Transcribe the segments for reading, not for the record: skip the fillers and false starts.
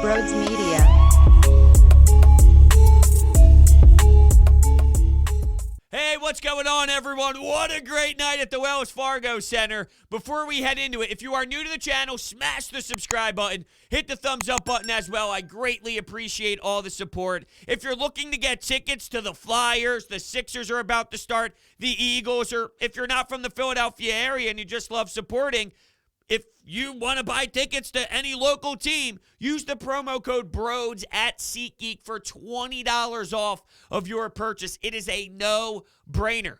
Brodes Media. Hey, what's going on, everyone? What a great night at the Wells Fargo Center. Before we head into it, if you are new to the channel, smash the subscribe button. Hit the thumbs up button as well. I greatly appreciate all the support. If you're looking to get tickets to the Flyers, the Sixers are about to start, the Eagles, or if you're not from the Philadelphia area and you just love supporting, if you want to buy tickets to any local team, use the promo code BRODES at SeatGeek for $20 off of your purchase. It is a no-brainer.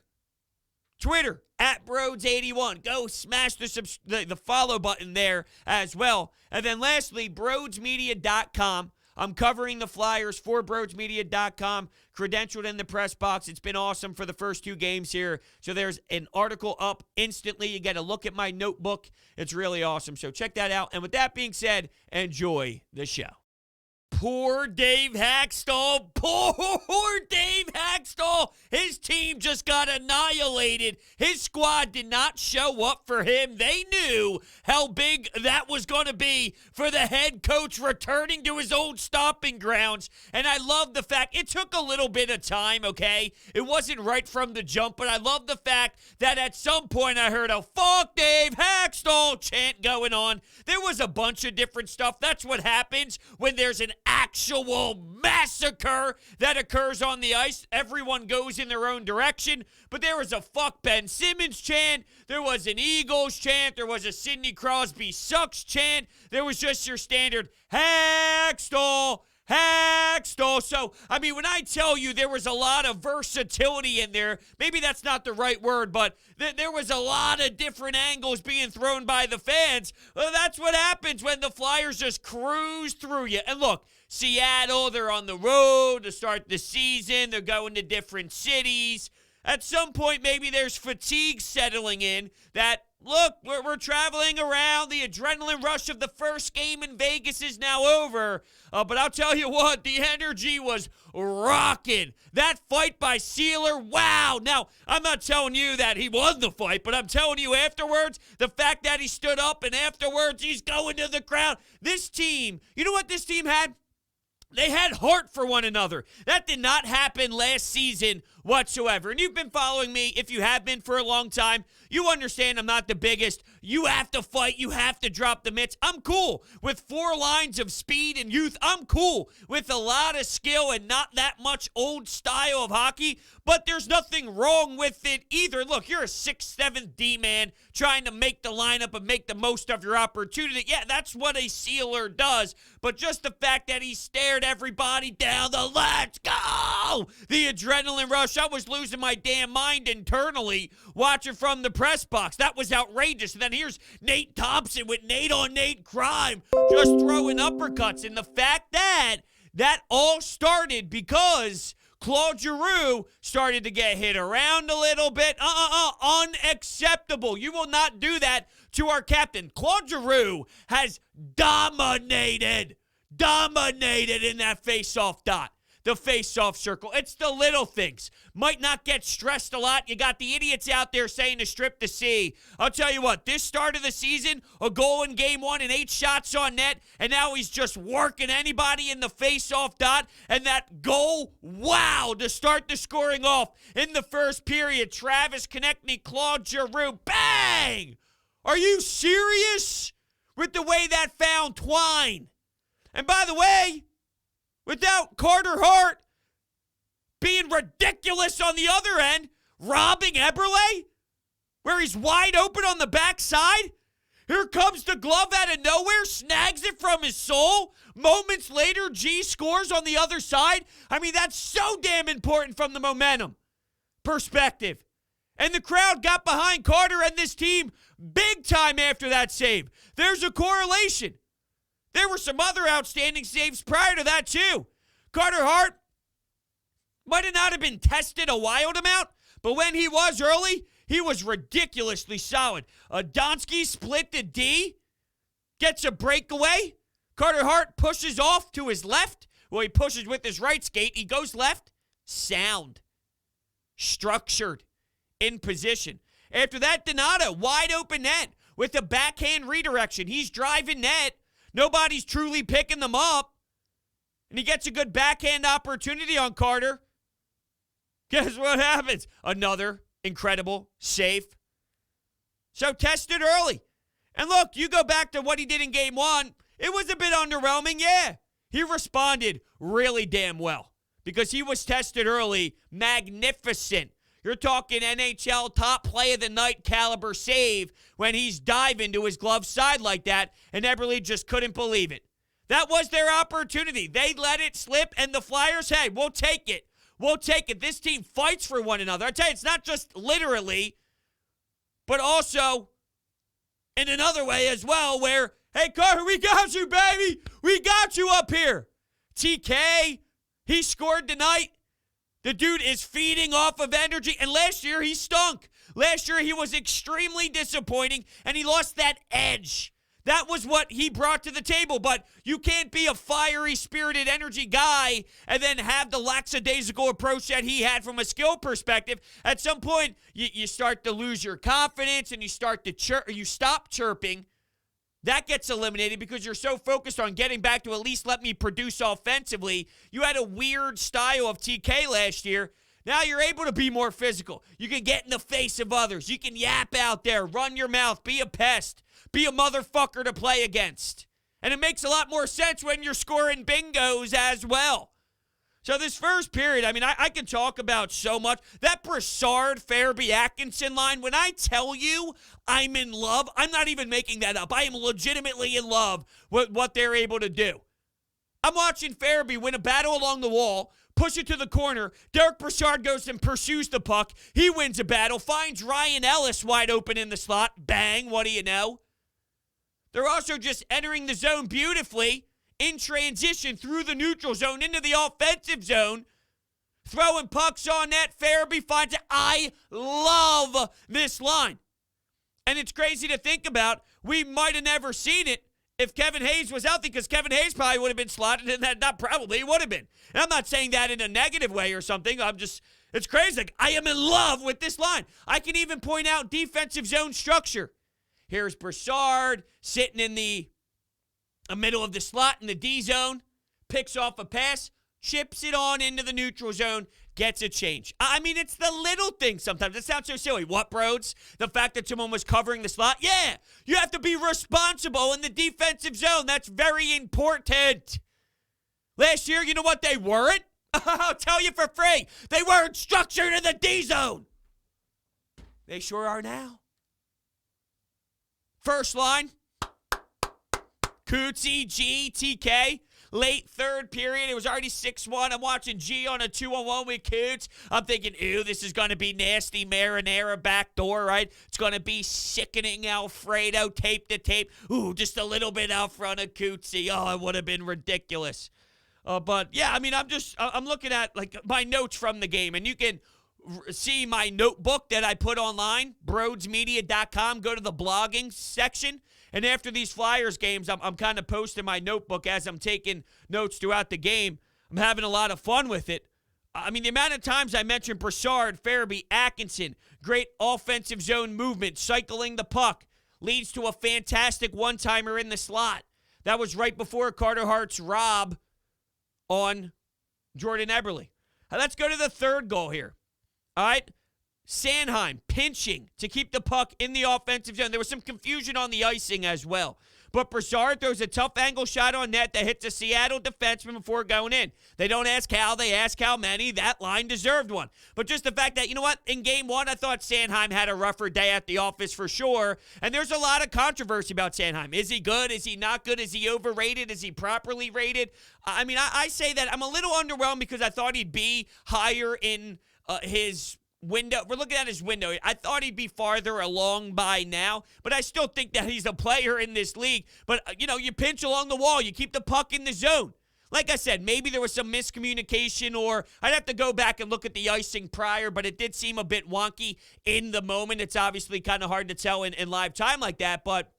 Twitter, at Brodes81. Go smash the follow button there as well. And then lastly, BrodesMedia.com. I'm covering the Flyers for BrodesMedia.com, credentialed in the press box. It's been awesome for the first two games here. So there's an article up instantly. You get a look at my notebook. It's really awesome. So check that out. And with that being said, enjoy the show. Poor Dave Hakstol. Poor Dave Hakstol. His team just got annihilated. His squad did not show up for him. They knew how big that was going to be for the head coach returning to his old stomping grounds. And I love the fact it took a little bit of time, okay? It wasn't right from the jump, but I love the fact that at some point I heard a "fuck Dave Hakstol" chant going on. There was a bunch of different stuff. That's what happens when there's an actual massacre that occurs on the ice. Everyone goes in their own direction, but there was a "fuck Ben Simmons" chant, there was an Eagles chant, there was a Sidney Crosby sucks chant, there was just your standard Hakstol. So, I mean, when I tell you there was a lot of versatility in there, maybe that's not the right word, but there was a lot of different angles being thrown by the fans. Well, that's what happens when the Flyers just cruise through you. And look, Seattle, they're on the road to start the season. They're going to different cities. At some point, maybe there's fatigue settling in that, look, we're traveling around. The adrenaline rush of the first game in Vegas is now over. But I'll tell you what, the energy was rocking. That fight by Seeler, wow. Now, I'm not telling you that he won the fight, but I'm telling you afterwards, the fact that he stood up and afterwards he's going to the crowd. This team, you know what this team had? They had heart for one another. That did not happen last season whatsoever. And you've been following me, if you have been for a long time, you understand I'm not the biggest. You have to fight. You have to drop the mitts. I'm cool with 4 lines of speed and youth. I'm cool with a lot of skill and not that much old style of hockey, but there's nothing wrong with it either. Look, you're a 6th, 7th D-man trying to make the lineup and make the most of your opportunity. Yeah, that's what a Sealer does, but just the fact that he stared everybody down the "let's go!" the adrenaline rush, I was losing my damn mind internally watching from the press box. That was outrageous. And then here's Nate Thompson with Nate-on-Nate crime, just throwing uppercuts. And the fact that all started because Claude Giroux started to get hit around a little bit. Unacceptable. You will not do that to our captain. Claude Giroux has dominated in that face-off dot. The face-off circle. It's the little things. Might not get stressed a lot. You got the idiots out there saying to strip the C. I'll tell you what, this start of the season, a goal in game 1 and 8 shots on net, and now he's just working anybody in the face-off dot, and that goal, wow, to start the scoring off in the first period. Travis Konecny, Claude Giroux, bang! Are you serious with the way that found Twine? And by the way, without Carter Hart being ridiculous on the other end, robbing Eberle, where he's wide open on the backside. Here comes the glove out of nowhere, snags it from his soul. Moments later, G scores on the other side. I mean, that's so damn important from the momentum perspective. And the crowd got behind Carter and this team big time after that save. There's a correlation. There were some other outstanding saves prior to that, too. Carter Hart might have not have been tested a wild amount, but when he was early, he was ridiculously solid. Adonsky split the D, gets a breakaway. Carter Hart pushes off to his left. Well, he pushes with his right skate. He goes left. Sound. Structured. In position. After that, Donato, wide open net with a backhand redirection. He's driving net. Nobody's truly picking them up. And he gets a good backhand opportunity on Carter. Guess what happens? Another incredible save. So tested early. And look, you go back to what he did in game one. It was a bit underwhelming, yeah. He responded really damn well because he was tested early. Magnificent. You're talking NHL top play of the night caliber save when he's diving to his glove side like that, and Eberle just couldn't believe it. That was their opportunity. They let it slip, and the Flyers, hey, we'll take it. We'll take it. This team fights for one another. I tell you, it's not just literally, but also in another way as well where, hey, Carter, we got you, baby. We got you up here. TK, he scored tonight. The dude is feeding off of energy, and last year he stunk. Last year he was extremely disappointing, and he lost that edge. That was what he brought to the table, but you can't be a fiery, spirited energy guy and then have the lackadaisical approach that he had from a skill perspective. At some point, you start to lose your confidence and you start to you stop chirping. That gets eliminated because you're so focused on getting back to at least let me produce offensively. You had a weird style of TK last year. Now you're able to be more physical. You can get in the face of others. You can yap out there, run your mouth, be a pest, be a motherfucker to play against. And it makes a lot more sense when you're scoring bingos as well. So this first period, I mean, I can talk about so much. That Brassard, Farabee, Atkinson line, when I tell you I'm in love, I'm not even making that up. I am legitimately in love with what they're able to do. I'm watching Farabee win a battle along the wall, push it to the corner. Derrick Brassard goes and pursues the puck. He wins a battle, finds Ryan Ellis wide open in the slot. Bang, what do you know? They're also just entering the zone beautifully in transition through the neutral zone into the offensive zone. Throwing pucks on net. Farabee finds it. I love this line. And it's crazy to think about. We might have never seen it if Kevin Hayes was out there, because Kevin Hayes probably would have been slotted in that. Not probably, he would have been. And I'm not saying that in a negative way or something. It's crazy. Like, I am in love with this line. I can even point out defensive zone structure. Here's Brassard sitting in the middle of the slot in the D zone, picks off a pass, chips it on into the neutral zone, gets a change. I mean, it's the little things sometimes. It sounds so silly. What, Brodes? The fact that someone was covering the slot? Yeah, you have to be responsible in the defensive zone. That's very important. Last year, you know what they weren't? I'll tell you for free. They weren't structured in the D zone. They sure are now. First line, Cootsy, G, TK. Late third period, it was already 6-1. I'm watching G on a 2-on-1 with Coots. I'm thinking, ew, this is going to be nasty marinara backdoor, right? It's going to be sickening Alfredo tape to tape. Ooh, just a little bit out front of Cootsy. Oh, it would have been ridiculous. But, yeah, I mean, I'm looking at, like, my notes from the game, and you can see my notebook that I put online, brodesmedia.com. Go to the blogging section. And after these Flyers games, I'm kind of posting my notebook as I'm taking notes throughout the game. I'm having a lot of fun with it. I mean, the amount of times I mentioned Brassard, Farabee, Atkinson, great offensive zone movement, cycling the puck, leads to a fantastic one-timer in the slot. That was right before Carter Hart's rob on Jordan Eberle. Now, let's go to the third goal here. All right? Sanheim pinching to keep the puck in the offensive zone. There was some confusion on the icing as well. But Brassard throws a tough angle shot on net that hits a Seattle defenseman before going in. They don't ask how, they ask how many. That line deserved one. But just the fact that, you know what, in game one, I thought Sanheim had a rougher day at the office for sure. And there's a lot of controversy about Sanheim. Is he good? Is he not good? Is he overrated? Is he properly rated? I mean, I say that I'm a little underwhelmed because I thought he'd be higher in his window. We're looking at his window. I thought he'd be farther along by now, but I still think that he's a player in this league. But, you know, you pinch along the wall. You keep the puck in the zone. Like I said, maybe there was some miscommunication, or I'd have to go back and look at the icing prior, but it did seem a bit wonky in the moment. It's obviously kind of hard to tell in live time like that, but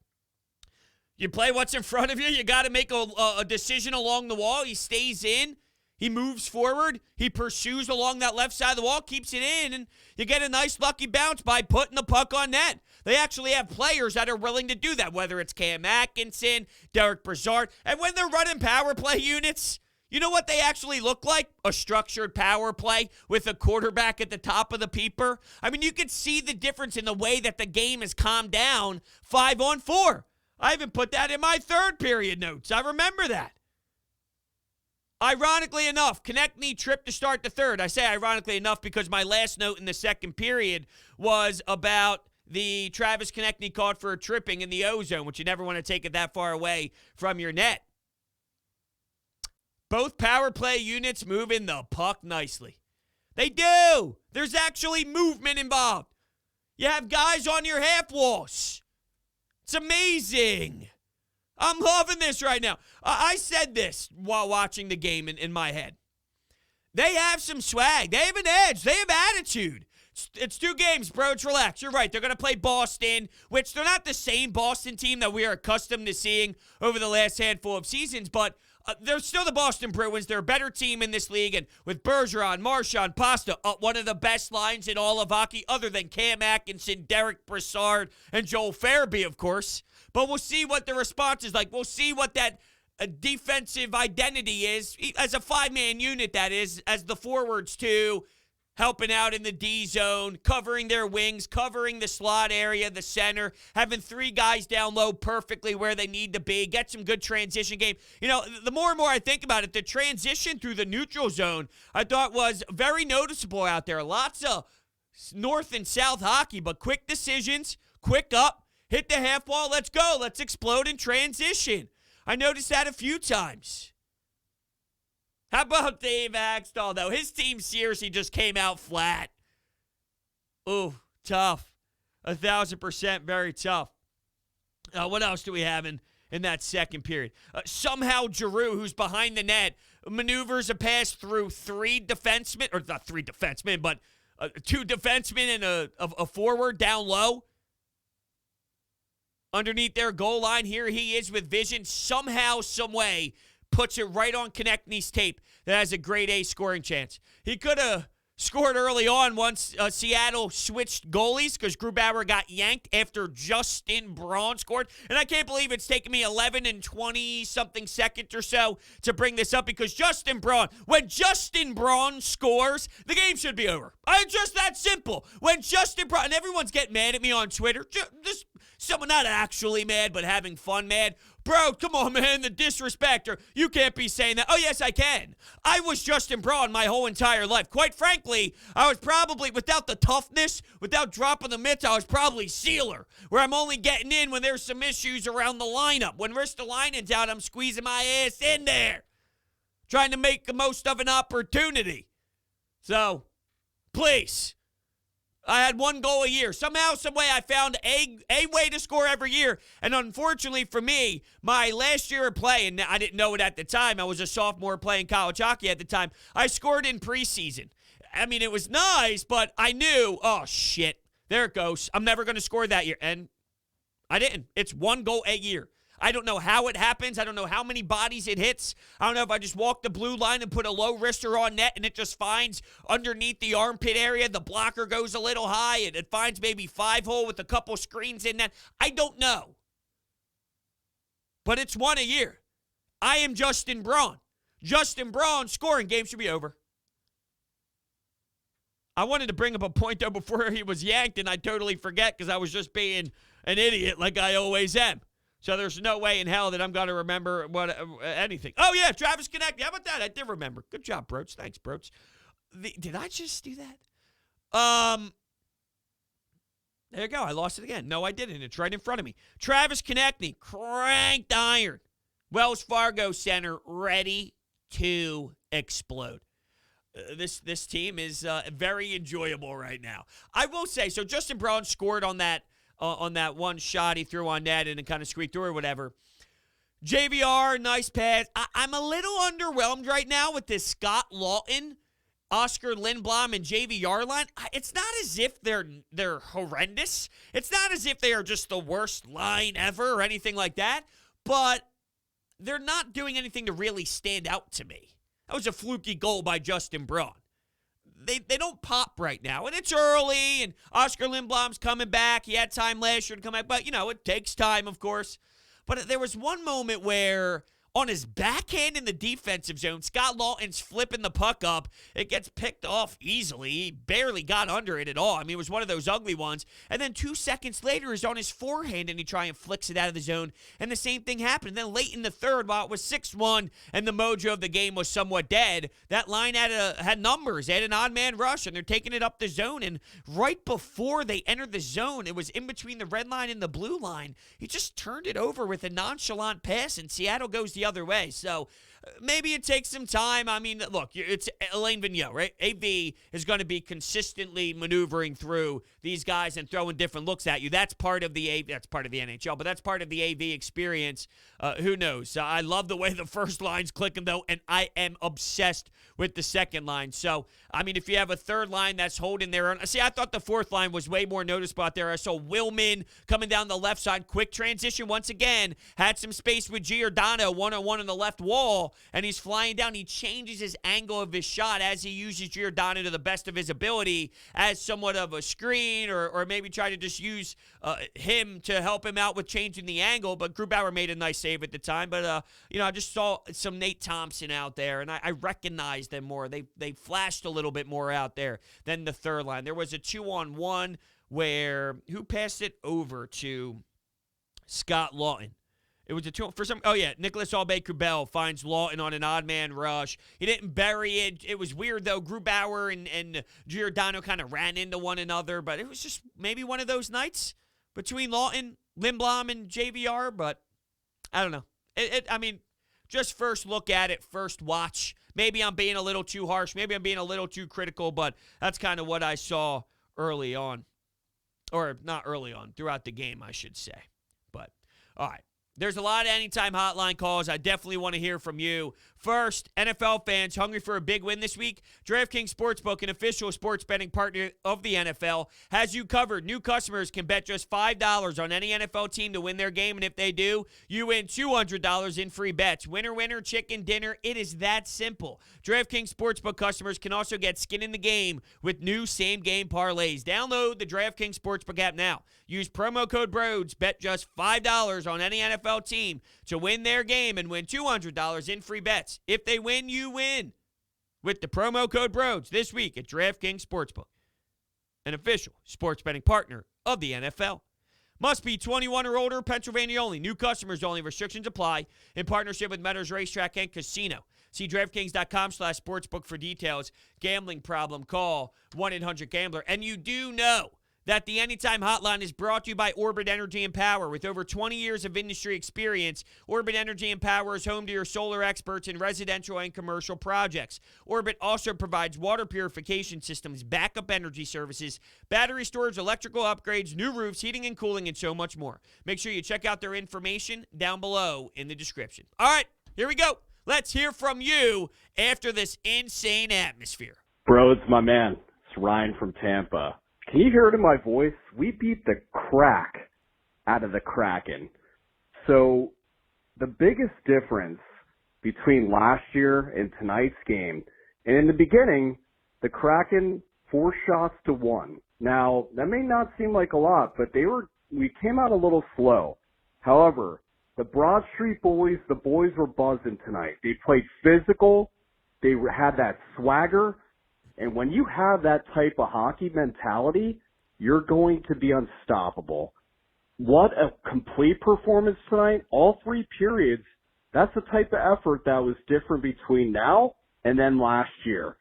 you play what's in front of you. You got to make a decision along the wall. He stays in. He moves forward. He pursues along that left side of the wall, keeps it in, and you get a nice lucky bounce by putting the puck on net. They actually have players that are willing to do that, whether it's Cam Atkinson, Derrick Brassard. And when they're running power play units, you know what they actually look like? A structured power play with a quarterback at the top of the peeper. I mean, you can see the difference in the way that the game has calmed down 5-on-4. I even put that in my third period notes. I remember that. Ironically enough, Konecny tripped to start the third. I say ironically enough because my last note in the second period was about the Travis Konecny caught for a tripping in the O-zone, which you never want to take it that far away from your net. Both power play units moving the puck nicely. They do. There's actually movement involved. You have guys on your half walls. It's amazing. I'm loving this right now. I said this while watching the game in my head. They have some swag. They have an edge. They have attitude. It's 2 games, Brodes. Relax. You're right. They're going to play Boston, which they're not the same Boston team that we are accustomed to seeing over the last handful of seasons, but they're still the Boston Bruins. They're a better team in this league, and with Bergeron, Marchand, Pasta, one of the best lines in all of hockey, other than Cam Atkinson, Derrick Brassard, and Joel Farabee, of course. But we'll see what the response is like. We'll see what that defensive identity is, as a 5-man unit, that is, as the forwards too, helping out in the D zone, covering their wings, covering the slot area, the center, having 3 guys down low perfectly where they need to be, get some good transition game. You know, the more and more I think about it, the transition through the neutral zone I thought was very noticeable out there. Lots of north and south hockey, but quick decisions, quick up, hit the half wall, let's go, let's explode in transition. I noticed that a few times. How about Dave Hakstol, though? His team seriously just came out flat. Ooh, tough. 1,000% very tough. What else do we have in that second period? Somehow Giroux, who's behind the net, maneuvers a pass through 3 defensemen, or not 3 defensemen, but 2 defensemen and a forward down low. Underneath their goal line, here he is with vision. Somehow, some way, puts it right on Konechny's tape that has a grade A scoring chance. He could have scored early on once Seattle switched goalies because Grubauer got yanked after Justin Braun scored. And I can't believe it's taken me 11 and 20-something seconds or so to bring this up because Justin Braun, when Justin Braun scores, the game should be over. It's just that simple. When Justin Braun, and everyone's getting mad at me on Twitter, just someone not actually mad but having fun mad. Bro, come on, man, the disrespect. Or you can't be saying that. Oh, yes, I can. I was Justin Braun my whole entire life. Quite frankly, I was probably, without the toughness, without dropping the mitts, I was probably Seeler, where I'm only getting in when there's some issues around the lineup. When Ristolainen's out, I'm squeezing my ass in there, trying to make the most of an opportunity. So, please. I had 1 goal a year. Somehow, some way, I found a way to score every year. And unfortunately for me, my last year of playing, I didn't know it at the time. I was a sophomore playing college hockey at the time. I scored in preseason. I mean, it was nice, but I knew, oh, shit, there it goes. I'm never going to score that year. And I didn't. It's 1 goal a year. I don't know how it happens. I don't know how many bodies it hits. I don't know if I just walk the blue line and put a low wrister on net and it just finds underneath the armpit area. The blocker goes a little high and it finds maybe 5-hole with a couple screens in that. I don't know. But it's 1 a year. I am Justin Braun. Justin Braun scoring game should be over. I wanted to bring up a point, though, before he was yanked, and I totally forget because I was just being an idiot like I always am. So there's no way in hell that I'm going to remember anything. Oh, yeah, Travis Konecny. How about that? I did remember. Good job, Brodes. Thanks, Brodes. Did I just do that? There you go. I lost it again. No, I didn't. It's right in front of me. Travis Konecny, cranked iron. Wells Fargo Center, ready to explode. This team is very enjoyable right now. I will say, so Justin Braun scored on that one shot he threw on net and it kind of squeaked through or whatever. JVR, nice pass. I'm a little underwhelmed right now with this Scott Laughten, Oscar Lindblom, and JVR line. It's not as if they're horrendous. It's not as if they are just the worst line ever or anything like that. But they're not doing anything to really stand out to me. That was a fluky goal by Justin Braun. They don't pop right now, and it's early, and Oscar Lindblom's coming back. He had time last year to come back, but, it takes time, of course. But there was one moment where on his backhand in the defensive zone, Scott Laughten's flipping the puck up. It gets picked off easily. He barely got under it at all. I mean, it was one of those ugly ones. And then 2 seconds later, he's on his forehand, and he tries and flicks it out of the zone. And the same thing happened. And then late in the third, while it was 6-1 and the mojo of the game was somewhat dead, that line had numbers. They had an odd man rush, and they're taking it up the zone. And right before they entered the zone, it was in between the red line and the blue line. He just turned it over with a nonchalant pass, and Seattle goes the other way. So maybe it takes some time. I mean, look, it's Alain Vigneault, right? AV is going to be consistently maneuvering through these guys and throwing different looks at you. That's part of the AV. That's part of the NHL, but that's part of the AV experience. Who knows? I love the way the first line's clicking, though, and I am obsessed with the second line. So, I mean, if you have a third line that's holding their own. See, I thought the fourth line was way more noticeable out there. I saw Willman coming down the left side. Quick transition once again. Had some space with Giordano, one-on-one on the left wall, and he's flying down. He changes his angle of his shot as he uses Giordano to the best of his ability as somewhat of a screen or maybe try to just use him to help him out with changing the angle. But Grubauer made a nice save at the time. But, I just saw some Nate Thompson out there, and I recognized them more. They flashed a little bit more out there than the third line. There was a 2-on-1 where who passed it over to Scott Laughten? It was a 2 for some. Oh yeah, Nicholas Aube-Kubel finds Laughten on an odd man rush. He didn't bury it. It was weird though. Grubauer and Giordano kind of ran into one another, but it was just maybe one of those nights between Laughten, Lindblom, and JVR. But I don't know. I mean, just first look at it, first watch. Maybe I'm being a little too harsh. Maybe I'm being a little too critical, but that's kind of what I saw early on. Or not early on, throughout the game, I should say. But, all right. There's a lot of anytime hotline calls. I definitely want to hear from you. First, NFL fans hungry for a big win this week? DraftKings Sportsbook, an official sports betting partner of the NFL, has you covered. New customers can bet just $5 on any NFL team to win their game, and if they do, you win $200 in free bets. Winner, winner, chicken dinner. It is that simple. DraftKings Sportsbook customers can also get skin in the game with new same-game parlays. Download the DraftKings Sportsbook app now. Use promo code Brodes. Bet just $5 on any NFL team to win their game and win $200 in free bets. If they win, you win. With the promo code Brodes this week at DraftKings Sportsbook, an official sports betting partner of the NFL. Must be 21 or older, Pennsylvania only. New customers only. Restrictions apply. In partnership with Meadows Racetrack and Casino. See DraftKings.com/sportsbook for details. Gambling problem, call 1-800-GAMBLER. And you do know that the Anytime Hotline is brought to you by Orbit Energy and Power. With over 20 years of industry experience, Orbit Energy and Power is home to your solar experts in residential and commercial projects. Orbit also provides water purification systems, backup energy services, battery storage, electrical upgrades, new roofs, heating and cooling, and so much more. Make sure you check out their information down below in the description. All right, here we go. Let's hear from you after this insane atmosphere. Brodes, my man. It's Ryan from Tampa. Can you hear it in my voice? We beat the crack out of the Kraken. So the biggest difference between last year and tonight's game, and in the beginning, the Kraken 4 shots to 1. Now, that may not seem like a lot, but we came out a little slow. However, the Broad Street boys, the boys were buzzing tonight. They played physical. They had that swagger. And when you have that type of hockey mentality, you're going to be unstoppable. What a complete performance tonight. All 3 periods, that's the type of effort that was different between now and then last year.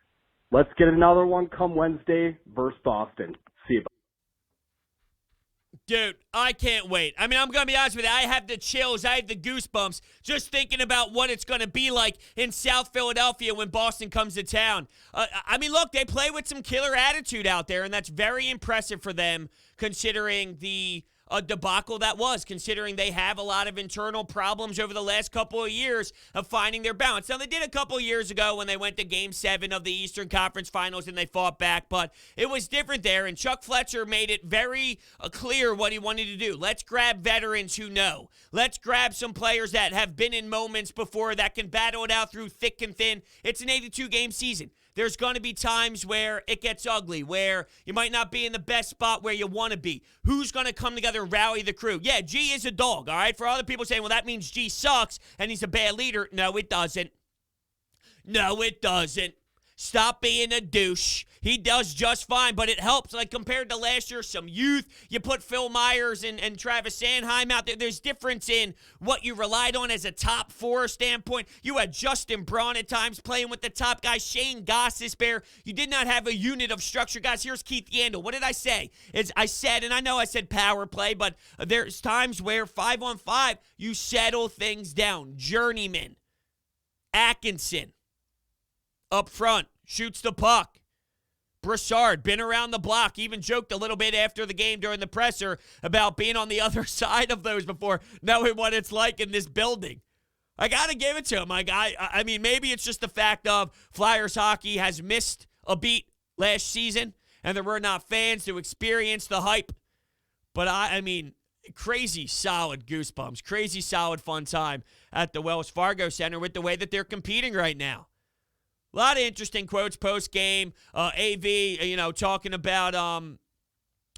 Let's get another one come Wednesday versus Boston. See you. Dude, I can't wait. I mean, I'm going to be honest with you. I have the chills. I have the goosebumps just thinking about what it's going to be like in South Philadelphia when Boston comes to town. I mean, look, they play with some killer attitude out there, and that's very impressive for them considering the a debacle that was, considering they have a lot of internal problems over the last couple of years of finding their balance. Now, they did a couple of years ago when they went to Game 7 of the Eastern Conference Finals and they fought back, but it was different there, and Chuck Fletcher made it very clear what he wanted to do. Let's grab veterans who know. Let's grab some players that have been in moments before that can battle it out through thick and thin. It's an 82-game season. There's going to be times where it gets ugly, where you might not be in the best spot where you want to be. Who's going to come together and rally the crew? Yeah, G is a dog, all right? For other people saying, well, that means G sucks and he's a bad leader. No, it doesn't. No, it doesn't. Stop being a douche. He does just fine, but it helps. Like, compared to last year, some youth. You put Phil Myers and Travis Sanheim out there. There's difference in what you relied on as a top 4 standpoint. You had Justin Braun at times playing with the top guys. Shane Gostisbehere. You did not have a unit of structure. Guys, here's Keith Yandel. What did I say? I said power play, but there's times where 5-on-5, you settle things down. Journeyman. Atkinson. Up front, shoots the puck. Brassard, been around the block, even joked a little bit after the game during the presser about being on the other side of those before, knowing what it's like in this building. I got to give it to him. I mean, maybe it's just the fact of Flyers hockey has missed a beat last season, and there were not fans to experience the hype. But, I mean, crazy solid goosebumps, crazy solid fun time at the Wells Fargo Center with the way that they're competing right now. A lot of interesting quotes post-game. AV, talking about,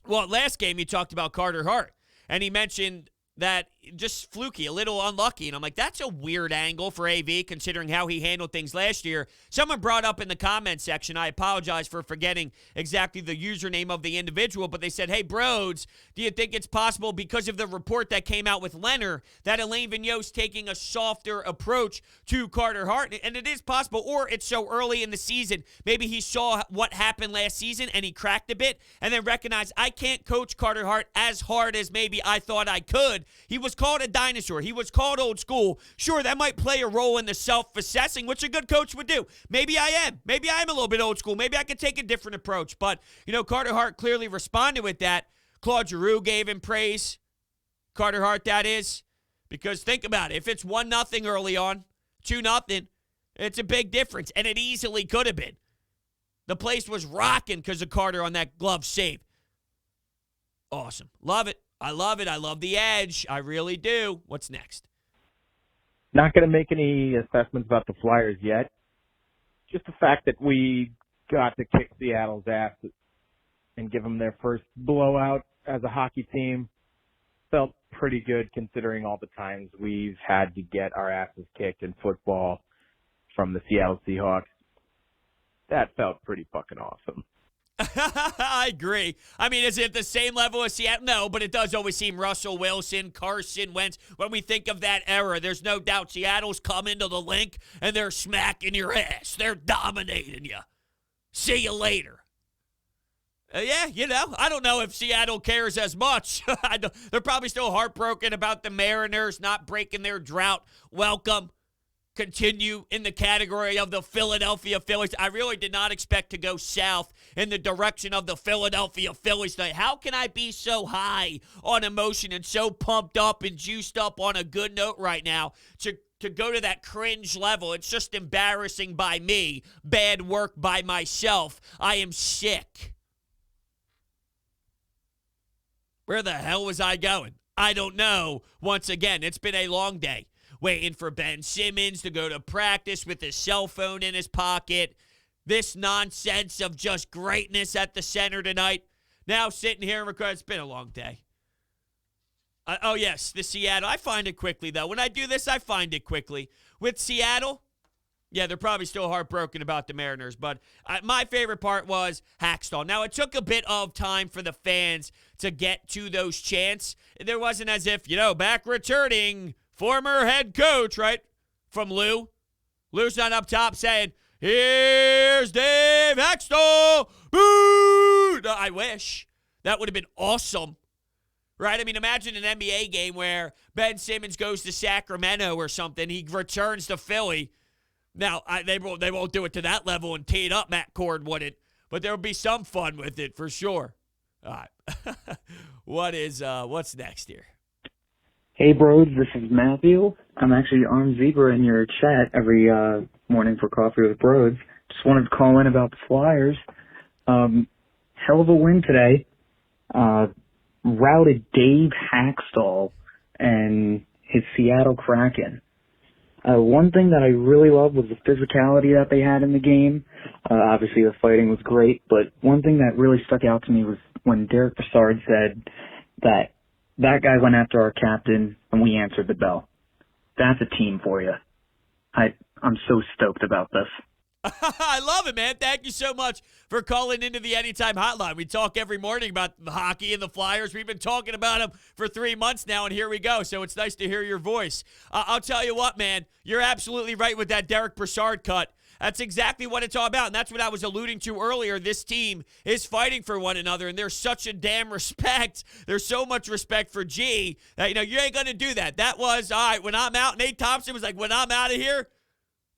last game he talked about Carter Hart, and he mentioned that just fluky, a little unlucky. And I'm like, that's a weird angle for AV considering how he handled things last year. Someone brought up in the comment section, I apologize for forgetting exactly the username of the individual, but they said, hey, Brodes, do you think it's possible because of the report that came out with Leonard that Alain Vigneault's taking a softer approach to Carter Hart? And it is possible, or it's so early in the season. Maybe he saw what happened last season and he cracked a bit and then recognized, I can't coach Carter Hart as hard as maybe I thought I could. He was called a dinosaur. He was called old school. Sure, that might play a role in the self-assessing, which a good coach would do. Maybe I am. Maybe I am a little bit old school. Maybe I could take a different approach. But, Carter Hart clearly responded with that. Claude Giroux gave him praise. Carter Hart, that is. Because think about it. If it's 1-0 early on, 2-0, it's a big difference. And it easily could have been. The place was rocking because of Carter on that glove save. Awesome. Love it. I love it. I love the edge. I really do. What's next? Not going to make any assessments about the Flyers yet. Just the fact that we got to kick Seattle's ass and give them their first blowout as a hockey team felt pretty good considering all the times we've had to get our asses kicked in football from the Seattle Seahawks. That felt pretty fucking awesome. I agree. I mean, is it the same level as Seattle? No, but it does always seem Russell Wilson, Carson Wentz. When we think of that era, there's no doubt Seattle's coming to the link and they're smacking your ass. They're dominating you. See you later. I don't know if Seattle cares as much. They're probably still heartbroken about the Mariners not breaking their drought. Welcome. Continue in the category of the Philadelphia Phillies. I really did not expect to go south in the direction of the Philadelphia Phillies tonight. How can I be so high on emotion and so pumped up and juiced up on a good note right now to go to that cringe level? It's just embarrassing by me. Bad work by myself. I am sick. Where the hell was I going? I don't know. Once again, it's been a long day. Waiting for Ben Simmons to go to practice with his cell phone in his pocket. This nonsense of just greatness at the center tonight. Now sitting here and recording. It's been a long day. Yes, the Seattle. I find it quickly, though. When I do this, I find it quickly. With Seattle, yeah, they're probably still heartbroken about the Mariners. But my favorite part was Hakstol. Now, it took a bit of time for the fans to get to those chants. There wasn't as if, back returning former head coach, right, from Lou. Lou's not up top saying, here's Dave Hakstol. Boo! No, I wish. That would have been awesome. Right? I mean, imagine an NBA game where Ben Simmons goes to Sacramento or something. He returns to Philly. Now, they won't do it to that level and tee it up. Matt Cord wouldn't. But there will be some fun with it for sure. All right. What's next here? Hey, Brodes, this is Matthew. I'm actually on Zebra in your chat every morning for Coffee with Brodes. Just wanted to call in about the Flyers. Hell of a win today. Routed Dave Hakstol and his Seattle Kraken. One thing that I really loved was the physicality that they had in the game. Obviously, the fighting was great, but one thing that really stuck out to me was when Derrick Brassard said that guy went after our captain and we answered the bell. That's a team for you. I'm so stoked about this. I love it, man. Thank you so much for calling into the Anytime Hotline. We talk every morning about the hockey and the Flyers. We've been talking about them for 3 months now, and here we go. So it's nice to hear your voice. I'll tell you what, man. You're absolutely right with that Derrick Brassard cut. That's exactly what it's all about, and that's what I was alluding to earlier. This team is fighting for one another, and there's such a damn respect. There's so much respect for G that, you ain't going to do that. That was, all right, when I'm out, Nate Thompson was like, when I'm out of here,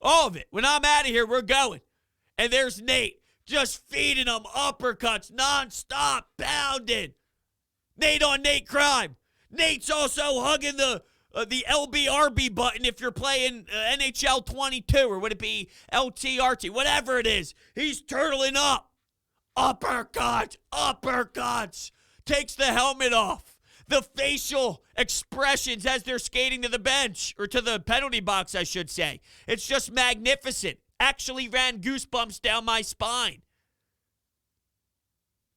all of it. When I'm out of here, we're going. And there's Nate just feeding them uppercuts nonstop, pounding. Nate on Nate crime. Nate's also hugging the LBRB button if you're playing NHL 22, or would it be LTRT, whatever it is. He's turtling up. Uppercuts. Takes the helmet off. The facial expressions as they're skating to the bench, or to the penalty box, I should say. It's just magnificent. Actually ran goosebumps down my spine.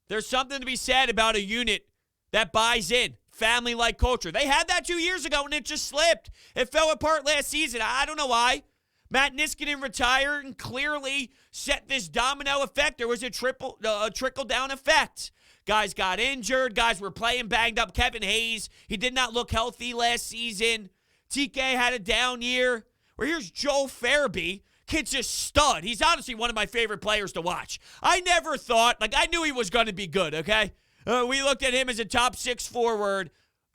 There's something to be said about a unit that buys in. Family-like culture. They had that 2 years ago, and it just slipped. It fell apart last season. I don't know why. Matt Niskanen retired and clearly set this domino effect. There was a trickle-down effect. Guys got injured. Guys were playing banged up. Kevin Hayes, he did not look healthy last season. TK had a down year. Where here's Joel Farabee. Kid's a stud. He's honestly one of my favorite players to watch. I never thought, I knew he was going to be good, okay? We looked at him as a top 6 forward.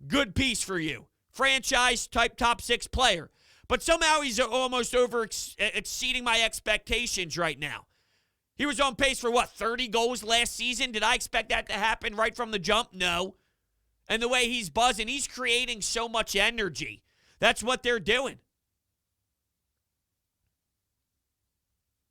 Good piece for you. Franchise-type top 6 player. But somehow he's almost exceeding my expectations right now. He was on pace for, 30 goals last season? Did I expect that to happen right from the jump? No. And the way he's buzzing, he's creating so much energy. That's what they're doing.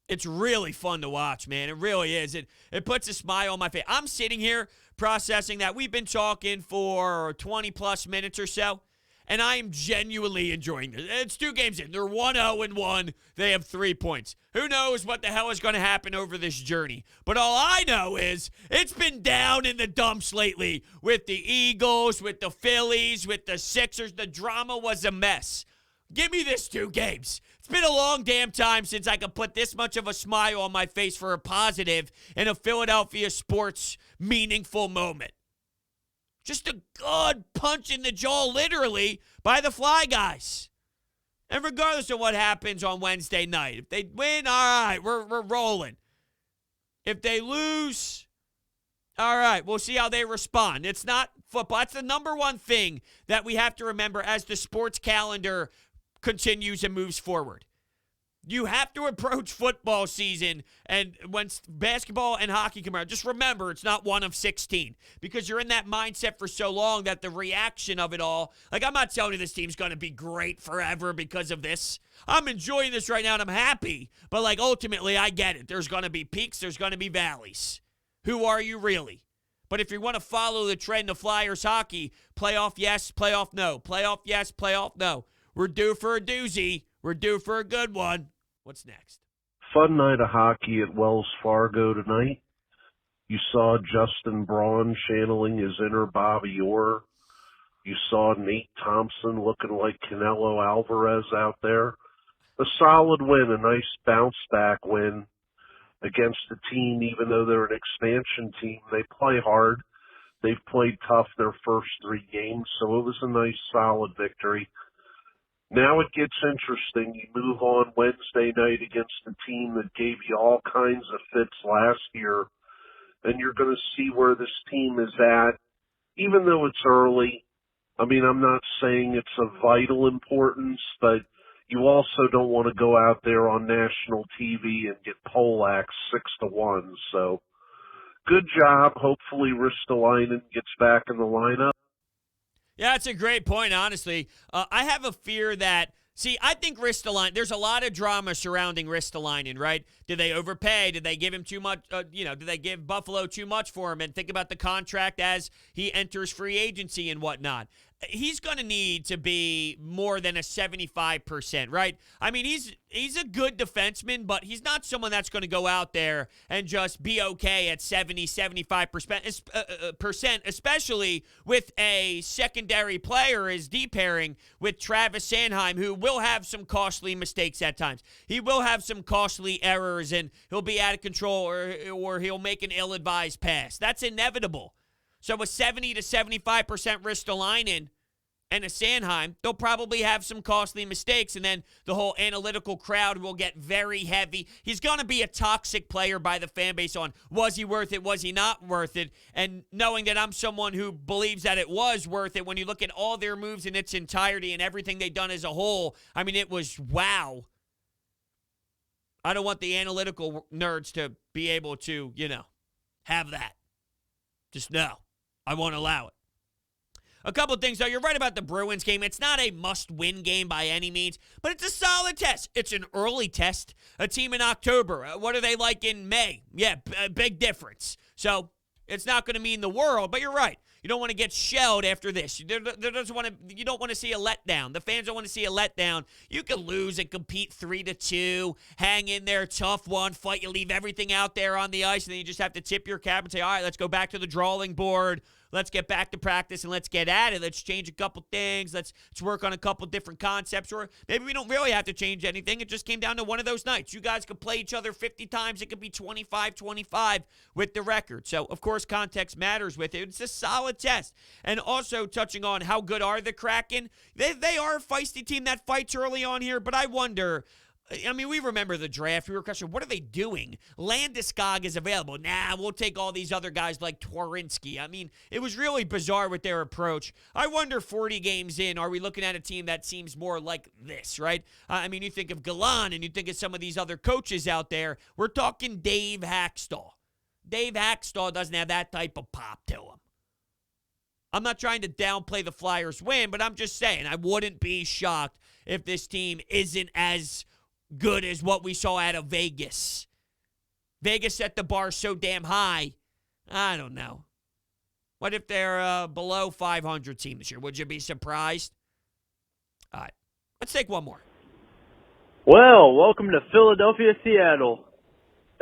It's really fun to watch, man. It really is. It puts a smile on my face. I'm sitting here processing that. We've been talking for 20-plus minutes or so, and I am genuinely enjoying this. It's 2 games in. They're 1-0-1. They have 3 points. Who knows what the hell is going to happen over this journey? But all I know is it's been down in the dumps lately with the Eagles, with the Phillies, with the Sixers. The drama was a mess. Give me this 2 games. It's been a long damn time since I could put this much of a smile on my face for a positive in a Philadelphia sports meaningful moment. Just a good punch in the jaw, literally, by the Fly guys. And regardless of what happens on Wednesday night, if they win, all right, we're rolling. If they lose, all right, we'll see how they respond. It's not football. That's the number one thing that we have to remember as the sports calendar continues and moves forward. You have to approach football season, and when basketball and hockey come around, just remember it's not one of 16, because you're in that mindset for so long that the reaction of it all, I'm not telling you this team's going to be great forever because of this. I'm enjoying this right now, and I'm happy, but ultimately, I get it. There's going to be peaks, there's going to be valleys. Who are you really? But if you want to follow the trend of Flyers hockey, playoff yes, playoff no. Playoff yes, playoff no. We're due for a doozy. We're due for a good one. What's next? Fun night of hockey at Wells Fargo tonight. You saw Justin Braun channeling his inner Bobby Orr. You saw Nate Thompson looking like Canelo Alvarez out there. A solid win, a nice bounce-back win against a team, even though they're an expansion team. They play hard. They've played tough their first 3 games, so it was a nice, solid victory. Now it gets interesting. You move on Wednesday night against a team that gave you all kinds of fits last year, and you're going to see where this team is at, even though it's early. I mean, I'm not saying it's of vital importance, but you also don't want to go out there on national TV and get poleaxed 6-1. So good job. Hopefully Ristolainen gets back in the lineup. Yeah, that's a great point, honestly. I have a fear that, I think Ristolainen, there's a lot of drama surrounding Ristolainen, right? Did they overpay? Did they give him too much? Did they give Buffalo too much for him? And think about the contract as he enters free agency and whatnot. He's going to need to be more than a 75%, right? I mean, he's a good defenseman, but he's not someone that's going to go out there and just be okay at 75%, especially with a secondary player as D pairing with Travis Sanheim, who will have some costly mistakes at times. He will have some costly errors, and he'll be out of control, or he'll make an ill-advised pass. That's inevitable. So a 70 to 75% Ristolainen and a Sanheim, they'll probably have some costly mistakes, and then the whole analytical crowd will get very heavy. He's going to be a toxic player by the fan base on, was he worth it, was he not worth it? And knowing that I'm someone who believes that it was worth it, when you look at all their moves in its entirety and everything they've done as a whole, I mean, it was wow. I don't want the analytical nerds to be able to, have that. Just no. I won't allow it. A couple of things, though. You're right about the Bruins game. It's not a must-win game by any means, but it's a solid test. It's an early test. A team in October. What are they like in May? Yeah, big difference. So it's not going to mean the world, but you're right. You don't want to get shelled after this. You don't want to see a letdown. The fans don't want to see a letdown. You can lose and compete 3-2, hang in there, tough one, fight. You leave everything out there on the ice, and then you just have to tip your cap and say, all right, let's go back to the drawing board. Let's get back to practice and let's get at it. Let's change a couple things. Let's work on a couple different concepts. Or maybe we don't really have to change anything. It just came down to one of those nights. You guys could play each other 50 times. It could be 25-25 with the record. So, of course, context matters with it. It's a solid test. And also touching on how good are the Kraken. They are a feisty team that fights early on here, but I wonder... I mean, we remember the draft. We were questioning, what are they doing? Landeskog is available. Nah, we'll take all these other guys like Tworinsky. I mean, it was really bizarre with their approach. I wonder 40 games in, are we looking at a team that seems more like this, right? I mean, you think of Galan and you think of some of these other coaches out there. We're talking Dave Hakstol. Dave Hakstol doesn't have that type of pop to him. I'm not trying to downplay the Flyers' win, but I'm just saying I wouldn't be shocked if this team isn't as good as what we saw out of Vegas. Vegas set the bar so damn high. I don't know. What if they're below 500 team this year? Would you be surprised? All right. Let's take one more. Well, welcome to Philadelphia, Seattle.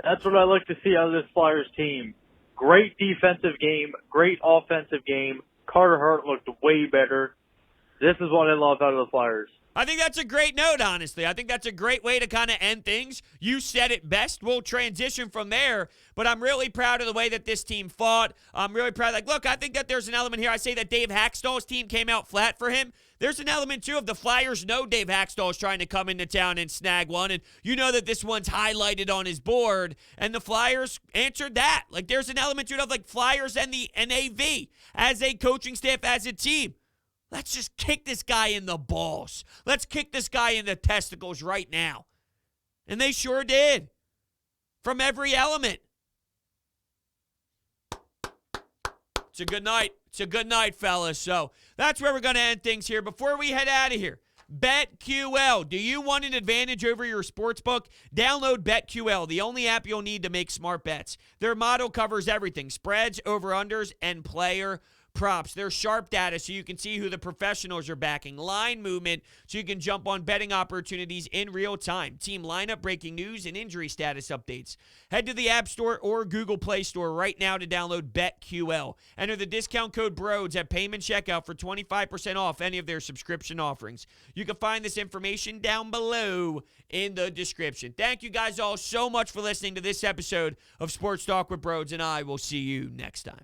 That's what I like to see out of this Flyers team. Great defensive game, great offensive game. Carter Hart looked way better. This is what I love out of the Flyers. I think that's a great note, honestly. I think that's a great way to kind of end things. You said it best. We'll transition from there, but I'm really proud of the way that this team fought. I'm really proud. Look, I think that there's an element here. I say that Dave Hakstol's team came out flat for him. There's an element, too, of the Flyers know Dave Hakstol is trying to come into town and snag one, and you know that this one's highlighted on his board, and the Flyers answered that. There's an element, too, of, Flyers and the NAV as a coaching staff, as a team. Let's just kick this guy in the balls. Let's kick this guy in the testicles right now. And they sure did. From every element. It's a good night. It's a good night, fellas. So that's where we're going to end things here. Before we head out of here, BetQL. Do you want an advantage over your sportsbook? Download BetQL, the only app you'll need to make smart bets. Their model covers everything: spreads, over-unders, and player props. There's sharp data so you can see who the professionals are backing. Line movement so you can jump on betting opportunities in real time. Team lineup, breaking news, and injury status updates. Head to the App Store or Google Play Store right now to download BetQL. Enter the discount code Brodes at payment checkout for 25% off any of their subscription offerings. You can find this information down below in the description. Thank you guys all so much for listening to this episode of Sports Talk with Brodes, and I will see you next time.